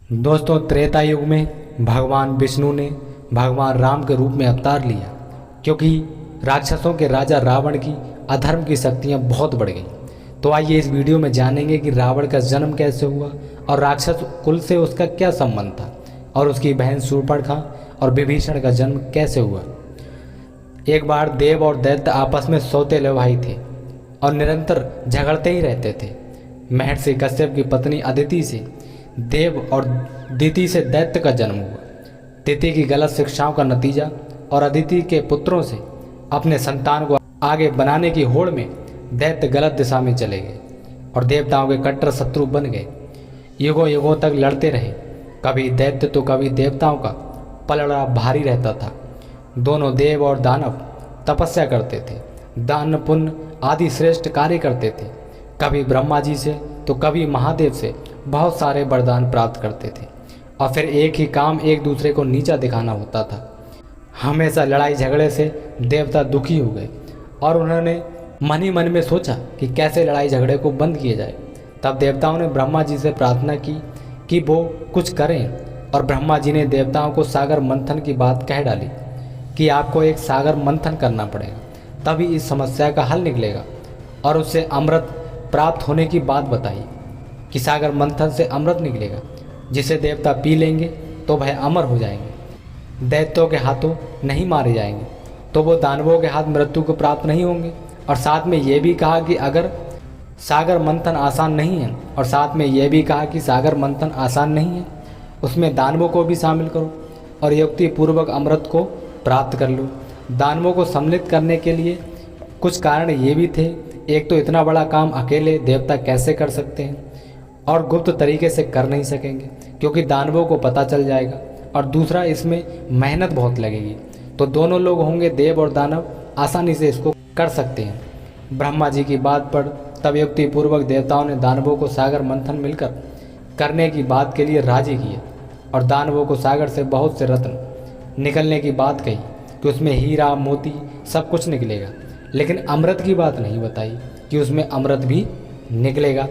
दोस्तों, त्रेता युग में भगवान विष्णु ने भगवान राम के रूप में अवतार लिया क्योंकि राक्षसों के राजा रावण की अधर्म की शक्तियाँ बहुत बढ़ गई। तो आइए इस वीडियो में जानेंगे कि रावण का जन्म कैसे हुआ और राक्षस कुल से उसका क्या संबंध था और उसकी बहन शूर्पणखा और विभीषण का जन्म कैसे हुआ। एक बार देव और दैत्य आपस में सौतेले भाई थे और निरंतर झगड़ते ही रहते थे। महर्षि कश्यप की पत्नी अदिति से देव और दिति से दैत्य का जन्म हुआ। दिति की गलत शिक्षाओं का नतीजा और अदिति के पुत्रों से अपने संतान को आगे बनाने की होड़ में दैत्य गलत दिशा में चले गए और देवताओं के कट्टर शत्रु बन गए। युगों युगों तक लड़ते रहे। कभी दैत्य तो कभी देवताओं का पलड़ा भारी रहता था। दोनों देव और दानव तपस्या करते थे, दान पुण्य आदि श्रेष्ठ कार्य करते थे। कभी ब्रह्मा जी से तो कभी महादेव से बहुत सारे वरदान प्राप्त करते थे और फिर एक ही काम एक दूसरे को नीचा दिखाना होता था। हमेशा लड़ाई झगड़े से देवता दुखी हो गए और उन्होंने मन ही मन में सोचा कि कैसे लड़ाई झगड़े को बंद किया जाए। तब देवताओं ने ब्रह्मा जी से प्रार्थना की कि वो कुछ करें और ब्रह्मा जी ने देवताओं को सागर मंथन की बात कह डाली कि आपको एक सागर मंथन करना पड़ेगा, तभी इस समस्या का हल निकलेगा। और उससे अमृत प्राप्त होने की बात बताई कि सागर मंथन से अमृत निकलेगा, जिसे देवता पी लेंगे तो वह अमर हो जाएंगे। दैत्यों के हाथों नहीं मारे जाएंगे तो वो दानवों के हाथ मृत्यु को प्राप्त नहीं होंगे। और साथ में ये भी कहा कि अगर सागर मंथन आसान नहीं है और साथ में ये भी कहा कि सागर मंथन आसान नहीं है, उसमें दानवों को भी शामिल करो और युक्ति पूर्वक अमृत को प्राप्त कर लो। दानवों को सम्मिलित करने के लिए कुछ कारण ये भी थे। एक तो इतना बड़ा काम अकेले देवता कैसे कर सकते हैं और गुप्त तरीके से कर नहीं सकेंगे क्योंकि दानवों को पता चल जाएगा, और दूसरा इसमें मेहनत बहुत लगेगी। तो दोनों लोग होंगे, देव और दानव आसानी से इसको कर सकते हैं। ब्रह्मा जी की बात पर तब युक्ति पूर्वक देवताओं ने दानवों को सागर मंथन मिलकर करने की बात के लिए राजी किए और दानवों को सागर से बहुत से रत्न निकलने की बात कही कि उसमें हीरा मोती सब कुछ निकलेगा, लेकिन अमृत की बात नहीं बताई कि उसमें अमृत भी निकलेगा।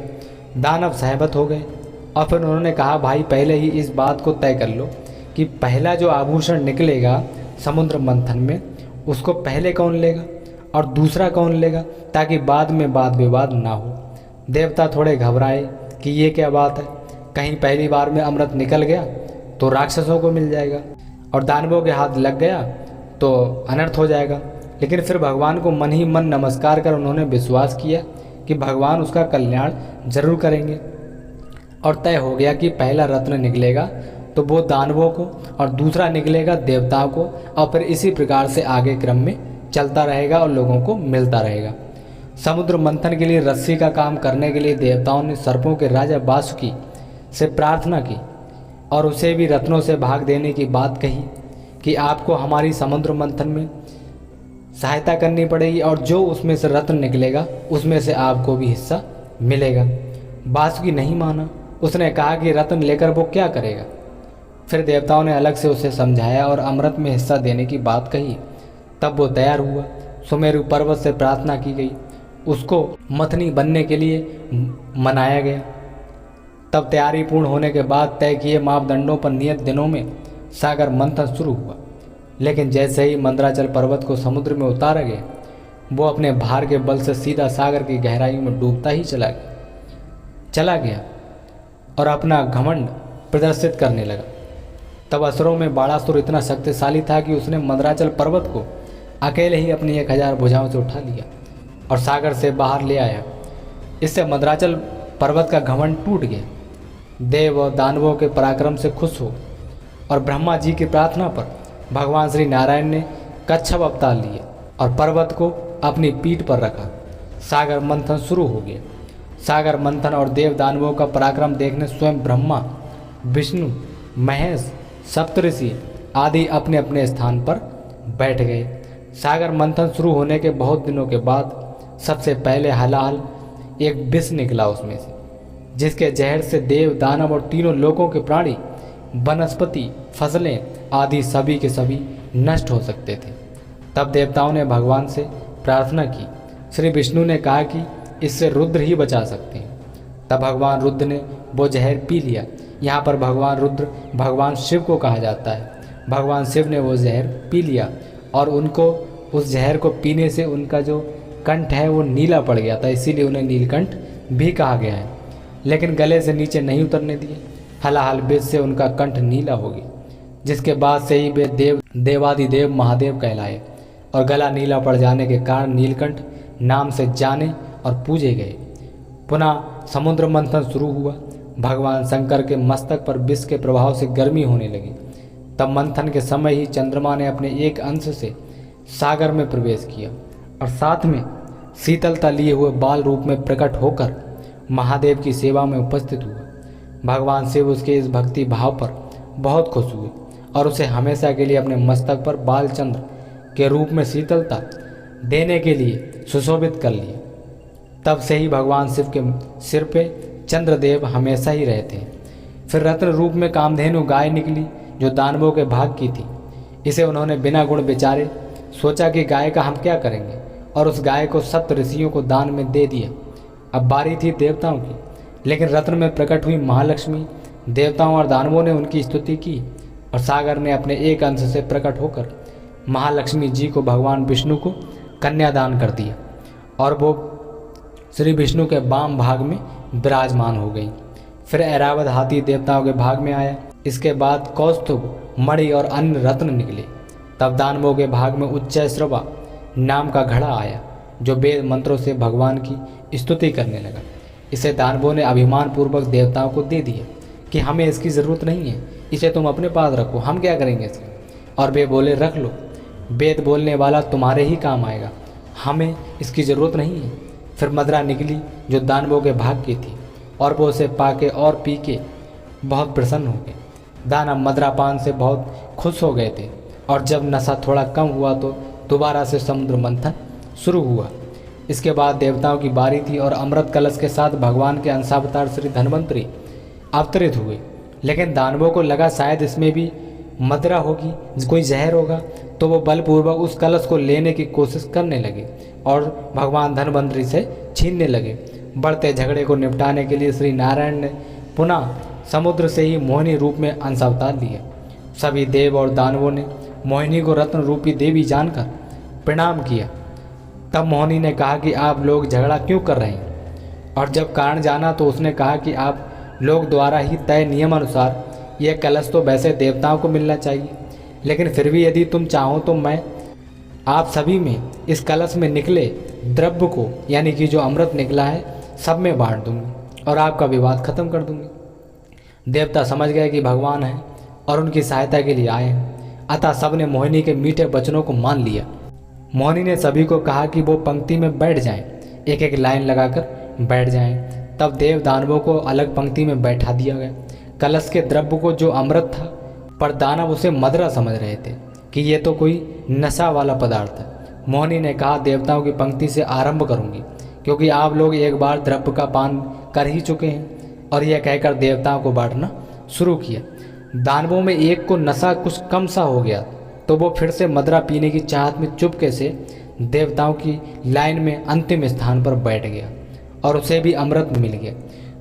दानव सहमत हो गए और फिर उन्होंने कहा, भाई पहले ही इस बात को तय कर लो कि पहला जो आभूषण निकलेगा समुद्र मंथन में उसको पहले कौन लेगा और दूसरा कौन लेगा, ताकि बाद में वाद विवाद ना हो। देवता थोड़े घबराए कि ये क्या बात है, कहीं पहली बार में अमृत निकल गया तो राक्षसों को मिल जाएगा और दानवों के हाथ लग गया तो अनर्थ हो जाएगा। लेकिन फिर भगवान को मन ही मन नमस्कार कर उन्होंने विश्वास किया कि भगवान उसका कल्याण जरूर करेंगे और तय हो गया कि पहला रत्न निकलेगा तो वो दानवों को और दूसरा निकलेगा देवताओं को, और फिर इसी प्रकार से आगे क्रम में चलता रहेगा और लोगों को मिलता रहेगा। समुद्र मंथन के लिए रस्सी का काम करने के लिए देवताओं ने सर्पों के राजा वासुकी से प्रार्थना की और उसे भी रत्नों से भाग देने की बात कही कि आपको हमारी समुद्र मंथन में सहायता करनी पड़ेगी और जो उसमें से रत्न निकलेगा उसमें से आपको भी हिस्सा मिलेगा। वासुकी नहीं माना, उसने कहा कि रत्न लेकर वो क्या करेगा। फिर देवताओं ने अलग से उसे समझाया और अमृत में हिस्सा देने की बात कही। तब वो तैयार हुआ। सुमेरु पर्वत से प्रार्थना की गई, उसको मथनी बनने के लिए मनाया गया। तब तैयारी पूर्ण होने के बाद तय किए मापदंडों पर नियत दिनों में सागर मंथन शुरू हुआ। लेकिन जैसे ही मंदराचल पर्वत को समुद्र में उतारा गया, वो अपने भार के बल से सीधा सागर की गहराई में डूबता ही चला गया और अपना घमंड प्रदर्शित करने लगा। तब असुरों में बाणासुर इतना शक्तिशाली था कि उसने मंदराचल पर्वत को अकेले ही अपनी 1000 भुजाओं से उठा लिया और सागर से बाहर ले आया। इससे मंदराचल पर्वत का घमंड टूट गया। देव और दानवों के पराक्रम से खुश हो और ब्रह्मा जी की प्रार्थना पर भगवान श्री नारायण ने कच्छप अवतार लिए और पर्वत को अपनी पीठ पर रखा। सागर मंथन शुरू हो गया। सागर मंथन और देव दानवों का पराक्रम देखने स्वयं ब्रह्मा, विष्णु, महेश, सप्तऋषि आदि अपने अपने स्थान पर बैठ गए। सागर मंथन शुरू होने के बहुत दिनों के बाद सबसे पहले हलाहल एक विष निकला उसमें से, जिसके जहर से देव, दानव और तीनों लोकों के प्राणी, वनस्पति, फसलें आदि सभी के सभी नष्ट हो सकते थे। तब देवताओं ने भगवान से प्रार्थना की। श्री विष्णु ने कहा कि इससे रुद्र ही बचा सकते हैं। तब भगवान रुद्र ने वो जहर पी लिया। यहाँ पर भगवान रुद्र भगवान शिव को कहा जाता है। भगवान शिव ने वो जहर पी लिया और उनको उस जहर को पीने से उनका जो कंठ है वो नीला पड़ गया था, इसीलिए उन्हें नीलकंठ भी कहा गया है। लेकिन गले से नीचे नहीं उतरने दिए, हलाहल विष से उनका कंठ नीला हो गया, जिसके बाद से ही वे देवादिदेव महादेव कहलाए और गला नीला पड़ जाने के कारण नीलकंठ नाम से जाने और पूजे गए। पुनः समुद्र मंथन शुरू हुआ। भगवान शंकर के मस्तक पर विष के प्रभाव से गर्मी होने लगी। तब मंथन के समय ही चंद्रमा ने अपने एक अंश से सागर में प्रवेश किया और साथ में शीतलता लिए हुए बाल रूप में प्रकट होकर महादेव की सेवा में उपस्थित हुआ। भगवान शिव उसके इस भक्ति भाव पर बहुत खुश हुए और उसे हमेशा के लिए अपने मस्तक पर बालचंद्र के रूप में शीतलता देने के लिए सुशोभित कर लिए। तब से ही भगवान शिव के सिर पे चंद्रदेव हमेशा ही रहते हैं। फिर रत्न रूप में कामधेनु गाय निकली जो दानवों के भाग की थी। इसे उन्होंने बिना गुण विचारे सोचा कि गाय का हम क्या करेंगे और उस गाय को सप्त ऋषियों को दान में दे दिया। अब बारी थी देवताओं की, लेकिन रत्न में प्रकट हुई महालक्ष्मी देवताओं और दानवों ने उनकी स्तुति की और सागर ने अपने एक अंश से प्रकट होकर महालक्ष्मी जी को भगवान विष्णु को कन्यादान कर दिया और वो श्री विष्णु के वाम भाग में विराजमान हो गई। फिर ऐरावत हाथी देवताओं के भाग में आया। इसके बाद कौस्तुभ मणि और अन्य रत्न निकले। तब दानवों के भाग में उच्चैश्रवा नाम का घड़ा आया जो वेद मंत्रों से भगवान की स्तुति करने लगा। इसे दानवों ने अभिमान पूर्वक देवताओं को दे दिया कि हमें इसकी ज़रूरत नहीं है, इसे तुम अपने पास रखो, हम क्या करेंगे इसके। और वे बोले रख लो, वेद बोलने वाला तुम्हारे ही काम आएगा, हमें इसकी ज़रूरत नहीं है। फिर मदरा निकली जो दानवों के भाग की थी और वो उसे पाके और पी के बहुत प्रसन्न हो गए। दानव मदरा पान से बहुत खुश हो गए थे और जब नशा थोड़ा कम हुआ तो दोबारा से समुद्र मंथन शुरू हुआ। इसके बाद देवताओं की बारी थी और अमृत कलश के साथ भगवान के अंशावतार श्री धन्वंतरी अवतरित हुए। लेकिन दानवों को लगा शायद इसमें भी मदरा होगी, कोई जहर होगा, तो वो बलपूर्वक उस कलश को लेने की कोशिश करने लगे और भगवान धन्वंतरी से छीनने लगे। बढ़ते झगड़े को निपटाने के लिए श्री नारायण ने पुनः समुद्र से ही मोहिनी रूप में अंशावतार लिया। सभी देव और दानवों ने मोहिनी को रत्न रूपी देवी जानकर प्रणाम किया। तब मोहिनी ने कहा कि आप लोग झगड़ा क्यों कर रहे हैं, और जब कारण जाना तो उसने कहा कि आप लोग द्वारा ही तय नियम अनुसार यह कलश तो वैसे देवताओं को मिलना चाहिए, लेकिन फिर भी यदि तुम चाहो तो मैं आप सभी में इस कलश में निकले द्रव्य को, यानी कि जो अमृत निकला है, सब में बांट दूंगी और आपका विवाद खत्म कर दूंगी। देवता समझ गए कि भगवान हैं और उनकी सहायता के लिए आए हैं, अतः सब ने मोहिनी के मीठे वचनों को मान लिया। मोहिनी ने सभी को कहा कि वो पंक्ति में बैठ जाएं, एक एक लाइन लगाकर बैठ जाएं। तब देव दानवों को अलग पंक्ति में बैठा दिया गया। कलश के द्रव्य को जो अमृत था, पर दानव उसे मदरा समझ रहे थे कि ये तो कोई नशा वाला पदार्थ है। मोहिनी ने कहा देवताओं की पंक्ति से आरंभ करूंगी, क्योंकि आप लोग एक बार द्रव्य का पान कर ही चुके हैं। और यह कहकर देवताओं को बांटना शुरू किया। दानवों में एक को नशा कुछ कम सा हो गया तो वो फिर से मदरा पीने की चाहत में चुपके से देवताओं की लाइन में अंतिम स्थान पर बैठ गया और उसे भी अमृत मिल गया।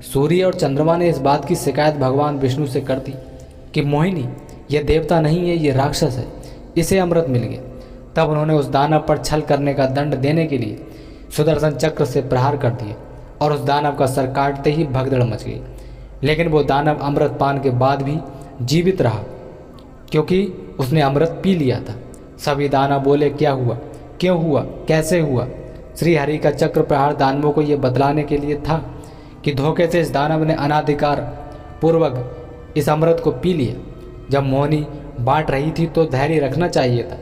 सूर्य और चंद्रमा ने इस बात की शिकायत भगवान विष्णु से कर दी कि मोहिनी, यह देवता नहीं है, ये राक्षस है, इसे अमृत मिल गया। तब उन्होंने उस दानव पर छल करने का दंड देने के लिए सुदर्शन चक्र से प्रहार कर दिए और उस दानव का सर काटते ही भगदड़ मच गई। लेकिन वो दानव अमृत पान के बाद भी जीवित रहा, क्योंकि उसने अमृत पी लिया था। सभी दानव बोले क्या हुआ, क्यों हुआ, कैसे हुआ। श्री हरि का चक्र प्रहार दानवों को यह बतलाने के लिए था कि धोखे से इस दानव ने अनाधिकार पूर्वक इस अमृत को पी लिया। जब मोहिनी बांट रही थी तो धैर्य रखना चाहिए था,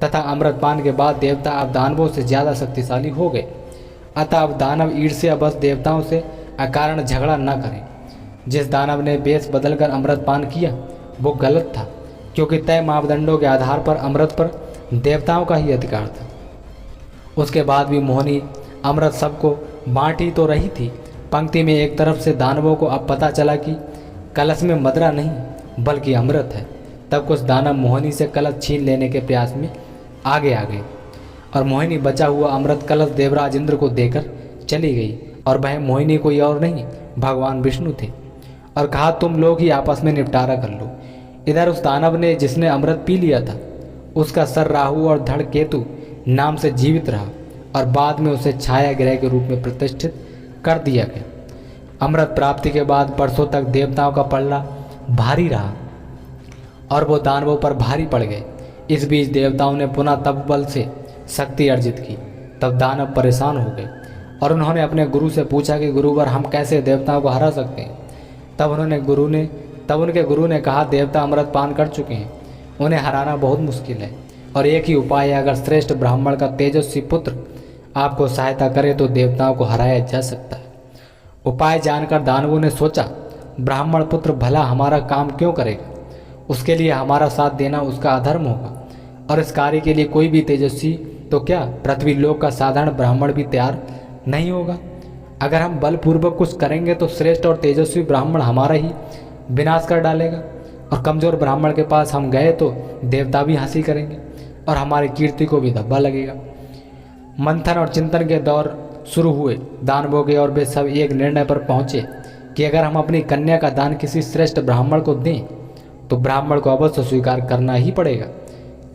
तथा अमृत पान के बाद देवता अब दानवों से ज़्यादा शक्तिशाली हो गए। अतः अब दानव ईर्ष्या बस देवताओं से अकारण झगड़ा न करें। जिस दानव ने वेश बदलकर अमृत पान किया वो गलत था, क्योंकि तय मापदंडों के आधार पर अमृत पर देवताओं का ही अधिकार था। उसके बाद भी मोहिनी अमृत सबको बांट ही तो रही थी। पंक्ति में एक तरफ से दानवों को अब पता चला कि कलश में मदरा नहीं बल्कि अमृत है। तब कुछ दानव मोहिनी से कलश छीन लेने के प्रयास में आगे आ गए और मोहिनी बचा हुआ अमृत कलश देवराज इंद्र को देकर चली गई। और वह मोहिनी कोई और नहीं भगवान विष्णु थे। और कहा तुम लोग ही आपस में निपटारा कर लो। इधर उस दानव ने जिसने अमृत पी लिया था उसका सर राहु और धड़ केतु नाम से जीवित रहा और बाद में उसे छाया ग्रह के रूप में प्रतिष्ठित कर दिया गया। अमृत प्राप्ति के बाद वर्षों तक देवताओं का पल्ला भारी रहा और वो दानवों पर भारी पड़ गए। इस बीच देवताओं ने पुनः तप बल से शक्ति अर्जित की। तब दानव परेशान हो गए और उन्होंने अपने गुरु से पूछा कि गुरुवर हम कैसे देवताओं को हरा सकते हैं। तब उनके गुरु ने कहा देवता अमृत पान कर चुके हैं, उन्हें हराना बहुत मुश्किल है और एक ही उपाय है, अगर श्रेष्ठ ब्राह्मण का तेजस्वी पुत्र आपको सहायता करे तो देवताओं को हराया जा सकता है। उपाय जानकर दानवों ने सोचा ब्राह्मण पुत्र भला हमारा काम क्यों करेगा, उसके लिए हमारा साथ देना उसका अधर्म होगा और इस कार्य के लिए कोई भी तेजस्वी तो क्या पृथ्वी लोक का साधारण ब्राह्मण भी तैयार नहीं होगा। अगर हम बलपूर्वक कुछ करेंगे तो श्रेष्ठ और तेजस्वी ब्राह्मण हमारा ही विनाश कर डालेगा और कमजोर ब्राह्मण के पास हम गए तो देवता भी हंसी करेंगे और हमारी कीर्ति को भी धब्बा लगेगा। मंथन और चिंतन के दौर शुरू हुए दानवों के और वे सब एक निर्णय पर पहुंचे कि अगर हम अपनी कन्या का दान किसी श्रेष्ठ ब्राह्मण को दें तो ब्राह्मण को अवश्य स्वीकार करना ही पड़ेगा,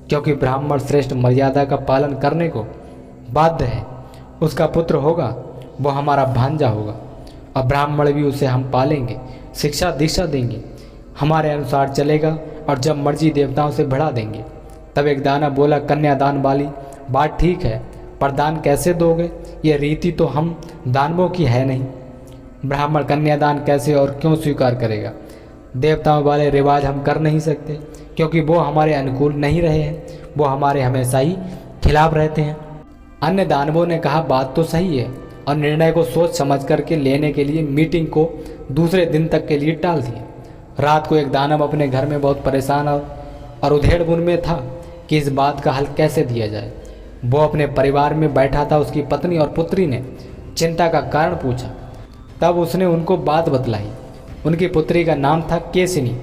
क्योंकि ब्राह्मण श्रेष्ठ मर्यादा का पालन करने को बाध्य है। उसका पुत्र होगा वो हमारा भांजा होगा और ब्राह्मण भी उसे हम पालेंगे, शिक्षा दीक्षा देंगे, हमारे अनुसार चलेगा और जब मर्जी देवताओं से बढ़ा देंगे। तब एक दानव बोला कन्यादान वाली बात ठीक है, पर दान कैसे दोगे, ये रीति तो हम दानवों की है नहीं। ब्राह्मण कन्यादान कैसे और क्यों स्वीकार करेगा। देवताओं वाले रिवाज हम कर नहीं सकते क्योंकि वो हमारे अनुकूल नहीं रहे हैं, वो हमारे हमेशा ही खिलाफ रहते हैं। अन्य दानवों ने कहा बात तो सही है और निर्णय को सोच समझ करके लेने के लिए मीटिंग को दूसरे दिन तक के लिए टाल दिया। रात को एक दानव अपने घर में बहुत परेशान और उधेड़-बुन में था कि इस बात का हल कैसे दिया जाए। वो अपने परिवार में बैठा था। उसकी पत्नी और पुत्री ने चिंता का कारण पूछा। तब उसने उनको बात बतलाई। उनकी पुत्री का नाम था केसिनी।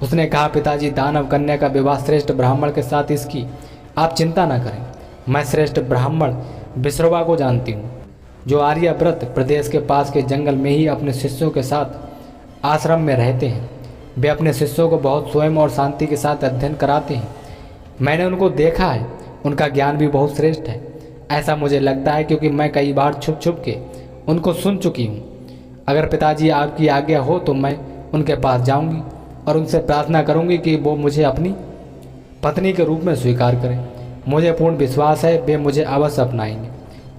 उसने कहा पिताजी दानव कन्या का विवाह श्रेष्ठ ब्राह्मण के साथ इसकी आप चिंता न करें। मैं श्रेष्ठ ब्राह्मण विश्रवा को जानती हूँ जो आर्याव्रत प्रदेश के पास के जंगल में ही अपने शिष्यों के साथ आश्रम में रहते हैं। वे अपने शिष्यों को बहुत स्वयं और शांति के साथ अध्ययन कराते हैं। मैंने उनको देखा है, उनका ज्ञान भी बहुत श्रेष्ठ है। ऐसा मुझे लगता है क्योंकि मैं कई बार छुप छुप के उनको सुन चुकी हूँ। अगर पिताजी आपकी आज्ञा हो तो मैं उनके पास जाऊँगी और उनसे प्रार्थना करूँगी कि वो मुझे अपनी पत्नी के रूप में स्वीकार करें। मुझे पूर्ण विश्वास है वे मुझे अवश्य अपनाएंगे।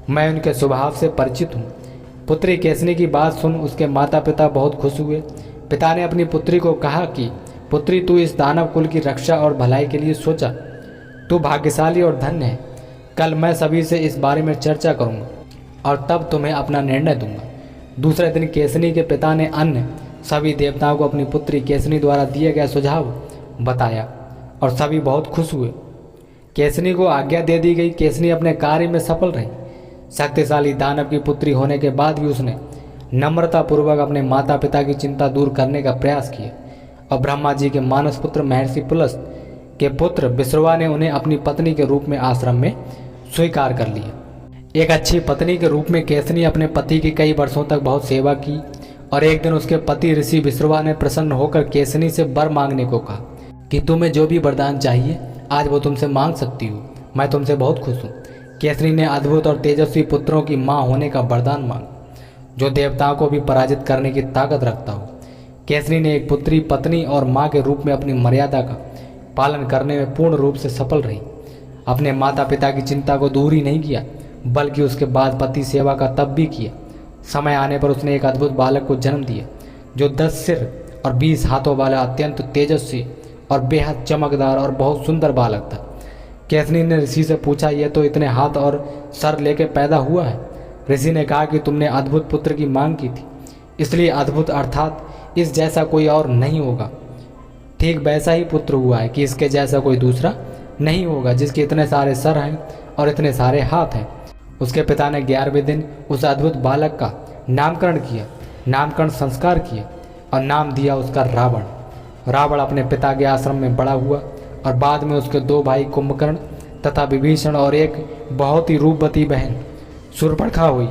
मैं उनके स्वभाव से परिचित हूँ। पुत्री केसनी की बात सुन उसके माता पिता बहुत खुश हुए। पिता ने अपनी पुत्री को कहा कि पुत्री तू इस दानव कुल की रक्षा और भलाई के लिए सोचा, तू भाग्यशाली और धन्य है। कल मैं सभी से इस बारे में चर्चा करूँगा और तब तुम्हें अपना निर्णय दूंगा। दूसरे दिन केसनी के पिता ने अन्य सभी देवताओं को अपनी पुत्री केसनी द्वारा दिए गए सुझाव बताया और सभी बहुत खुश हुए। केसनी को आज्ञा दे दी गई। केसनी अपने कार्य में सफल रही। शक्तिशाली दानव की पुत्री होने के बाद भी उसने नम्रतापूर्वक अपने माता पिता की चिंता दूर करने का प्रयास किया और ब्रह्मा जी के मानस पुत्र महर्षि पुलस्त के पुत्र विश्रवा ने उन्हें अपनी पत्नी के रूप में आश्रम में स्वीकार कर लिया। एक अच्छी पत्नी के रूप में केसनी अपने पति की कई वर्षों तक बहुत सेवा की और एक दिन उसके पति ऋषि विश्रवा ने प्रसन्न होकर केसनी से वर मांगने को कहा कि तुम्हें जो भी वरदान चाहिए आज वो तुमसे मांग सकती हो, मैं तुमसे बहुत खुश हूँ। केसरी ने अद्भुत और तेजस्वी पुत्रों की माँ होने का वरदान मांगा जो देवताओं को भी पराजित करने की ताकत रखता हो। केसरी ने एक पुत्री पत्नी और माँ के रूप में अपनी मर्यादा का पालन करने में पूर्ण रूप से सफल रही। अपने माता पिता की चिंता को दूर ही नहीं किया बल्कि उसके बाद पति सेवा का तप भी किया। समय आने पर उसने एक अद्भुत बालक को जन्म दिया जो 10 सिर और 20 हाथों वाला अत्यंत तेजस्वी और बेहद चमकदार और बहुत सुंदर बालक था। केसनी ने ऋषि से पूछा यह तो इतने हाथ और सर लेके पैदा हुआ है। ऋषि ने कहा कि तुमने अद्भुत पुत्र की मांग की थी, इसलिए अद्भुत अर्थात इस जैसा कोई और नहीं होगा। ठीक वैसा ही पुत्र हुआ है कि इसके जैसा कोई दूसरा नहीं होगा जिसके इतने सारे सर हैं और इतने सारे हाथ हैं। उसके पिता ने 11वें दिन उस अद्भुत बालक का नामकरण किया, नामकरण संस्कार किया और नाम दिया उसका रावण। रावण अपने पिता के आश्रम में बड़ा हुआ और बाद में उसके 2 भाई कुंभकर्ण तथा विभीषण और एक बहुत ही रूपवती बहन शूर्पणखा हुई।